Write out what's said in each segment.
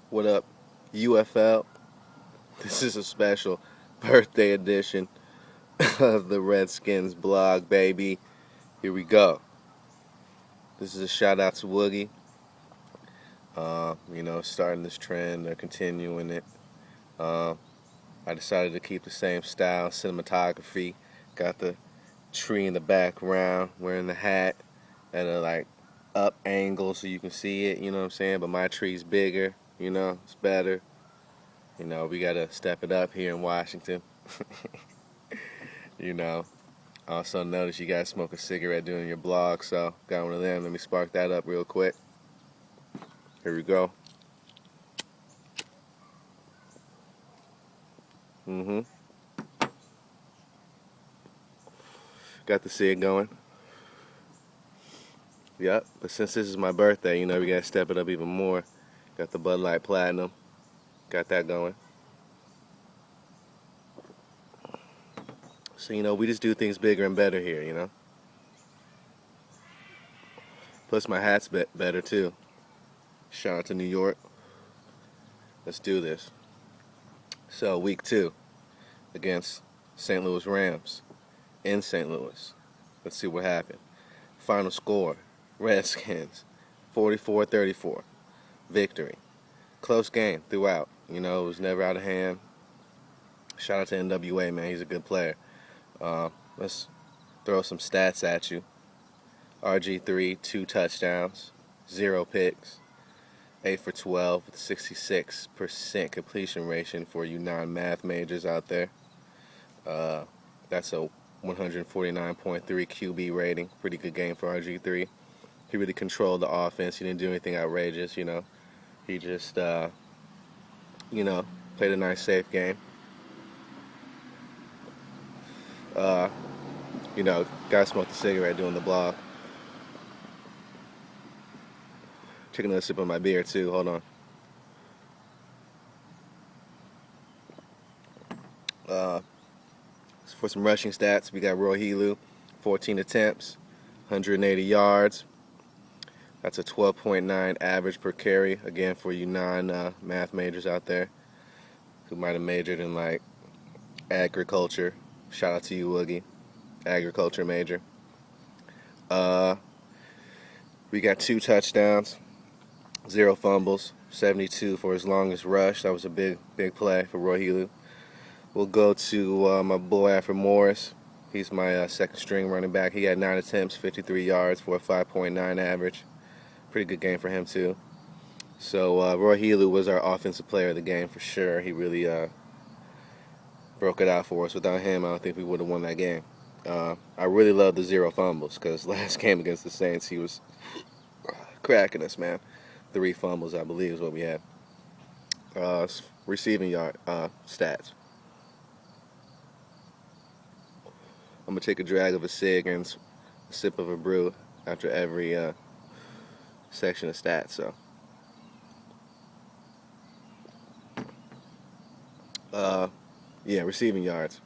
What up, UFL? This is a special birthday edition of the Redskins blog, baby. Here we go. This is a shout out to Woogie. Starting this trend or continuing it. Uh, I decided to keep the same style, cinematography. Got the tree in the background, wearing the hat at a up angle so you can see it. You know what I'm saying? But my tree's bigger. It's better. We gotta step it up here in Washington. you know. Also notice you guys smoke a cigarette doing your blog, so got one of them. Let me spark that up real quick. Here we go. Got the cig going. Yep, but since this is my birthday, we gotta step it up even more. Got the Bud Light Platinum. Got that going. So, we just do things bigger and better here. Plus my hat's better too. Shout out to New York. Let's do this. So, week 2 against St. Louis Rams in St. Louis. Let's see what happened. Final score, Redskins 44-34. Victory. Close game throughout. It was never out of hand. Shout out to NWA, man. He's a good player. Let's throw some stats at you. RG3, 2 touchdowns, 0 picks, 8 for 12 with 66% completion ratio for you non-math majors out there. That's a 149.3 QB rating. Pretty good game for RG3. He really controlled the offense. He didn't do anything outrageous, He just, played a nice, safe game. Gotta smoke the cigarette doing the blog. Taking another sip of my beer, too. Hold on. For some rushing stats, we got Roy Helu, 14 attempts, 180 yards. That's a 12.9 average per carry. Again, for you non-math majors out there who might have majored in, agriculture. Shout out to you, Woogie. Agriculture major. We got 2 touchdowns, 0 fumbles, 72 for his longest rush. That was a big play for Roy Helu. We'll go to my boy Alfred Morris. He's my second string running back. He had 9 attempts, 53 yards for a 5.9 average. Pretty good game for him, too. So Roy Helu was our offensive player of the game for sure. He really broke it out for us. Without him, I don't think we would have won that game. I really love the 0 fumbles because last game against the Saints, he was cracking us, man. 3 fumbles, I believe, is what we had. Receiving yard stats. I'm going to take a drag of a cig and a sip of a brew after every section of stats. So, receiving yards.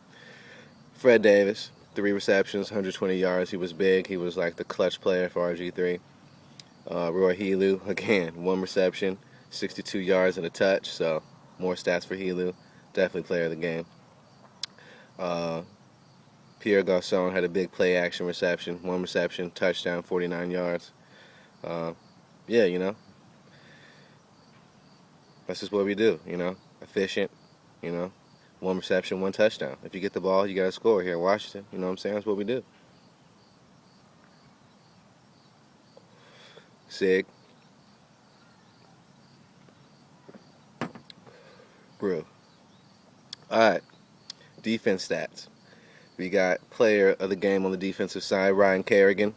Fred Davis, 3 receptions, 120 yards. He was big. He was like the clutch player for RG3. Roy Helu, again, 1 reception, 62 yards and a touch. So, more stats for Helu. Definitely player of the game. Pierre Garçon had a big play action reception, 1 reception, touchdown, 49 yards. That's just what we do, efficient, 1 reception, 1 touchdown. If you get the ball, you got to score here in Washington. You know what I'm saying? That's what we do. Sig. Brew. Alright, defense stats. We got player of the game on the defensive side, Ryan Kerrigan.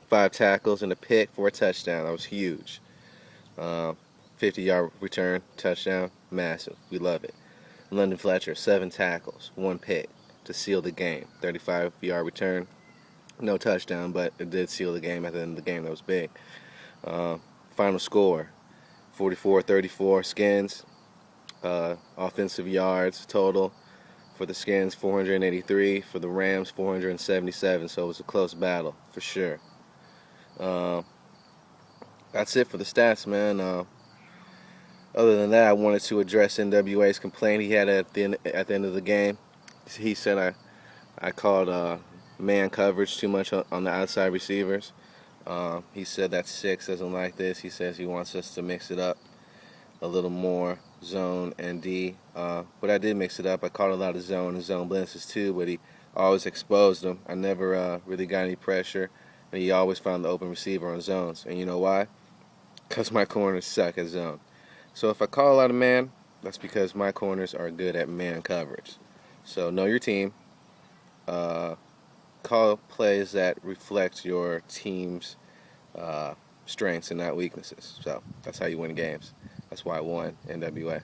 5 tackles and a pick for a touchdown. That was huge. 50-yard return, touchdown, massive. We love it. London Fletcher, 7 tackles, 1 pick to seal the game. 35-yard return, no touchdown, but it did seal the game at the end of the game. That was big. Final score, 44-34 Skins. Offensive yards total for the Skins, 483. For the Rams, 477. So it was a close battle, for sure. That's it for the stats, man. Other than that, I wanted to address NWA's complaint he had at the end of the game. He said I called man coverage too much on the outside receivers. He said that Six doesn't like this. He says he wants us to mix it up a little more, zone and D. But I did mix it up. I called a lot of zone and zone blitzes too, but he always exposed them. I never really got any pressure, and he always found the open receiver on zones. And you know why? Because my corners suck at zone. So if I call a lot of man, that's because my corners are good at man coverage. So know your team. Call plays that reflect your team's strengths and not weaknesses. So that's how you win games. That's why I won NWA.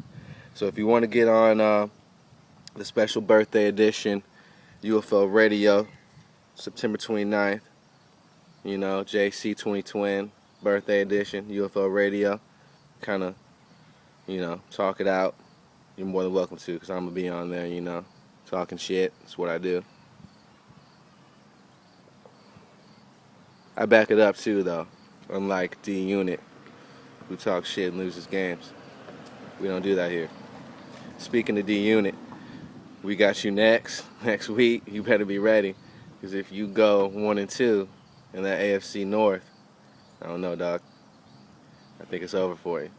So if you want to get on the special birthday edition UFL Radio, September 29th, you know, JC 2020 birthday edition UFL Radio, kind of, you know, talk it out. You're more than welcome to, because I'm going to be on there, you know, talking shit. That's what I do. I back it up too, though. Unlike D Unit, who talks shit and loses games. We don't do that here. Speaking of D Unit, we got you next week. You better be ready, because if you go 1-2 in that AFC North, I don't know, dog. I think it's over for you.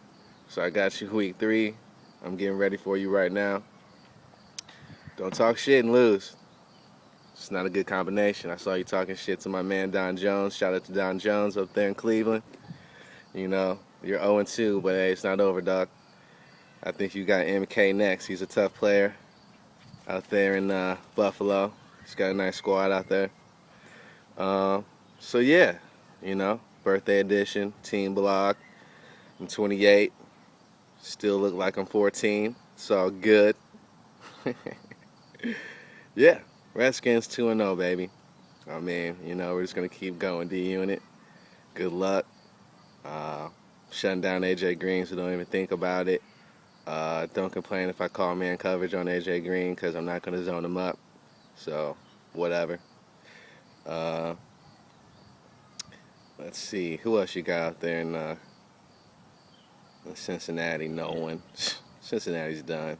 So I got you week 3. I'm getting ready for you right now. Don't talk shit and lose. It's not a good combination. I saw you talking shit to my man Don Jones. Shout out to Don Jones up there in Cleveland. You know, you're 0-2, but hey, it's not over, dog. I think you got MK next. He's a tough player out there in Buffalo. He's got a nice squad out there. So yeah, you know, birthday edition, team blog. I'm 28. Still look like I'm 14. It's all good. Yeah, Redskins 2-0, baby. I mean, you know, we're just going to keep going, D-Unit. Good luck. Shutting down A.J. Green, so don't even think about it. Don't complain if I call man coverage on A.J. Green, because I'm not going to zone him up. So, whatever. Let's see. Who else you got out there in Cincinnati? No one. Cincinnati's done.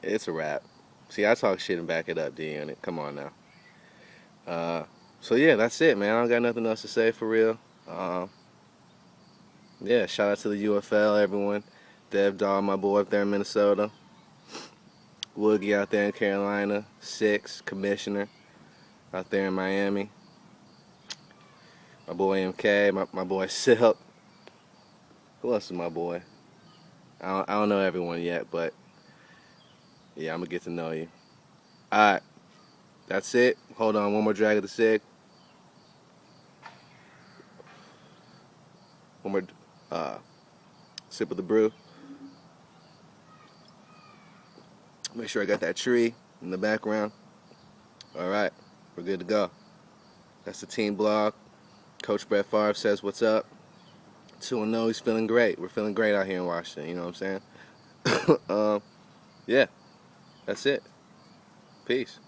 It's a wrap. See, I talk shit and back it up, D-Unit. Come on now. So, yeah, that's it, man. I don't got nothing else to say for real. Yeah, shout out to the UFL, everyone. Dev Dog, my boy up there in Minnesota. Woogie out there in Carolina. Six, Commissioner out there in Miami. My boy MK, my boy Silk. Who else is my boy? I don't know everyone yet, but yeah, I'm going to get to know you. Alright, that's it. Hold on, one more drag of the cig. One more sip of the brew. Make sure I got that tree in the background. Alright, we're good to go. That's the team blog. Coach Brett Favre says what's up. 2-0, he's feeling great. We're feeling great out here in Washington, you know what I'm saying? Yeah, that's it. Peace.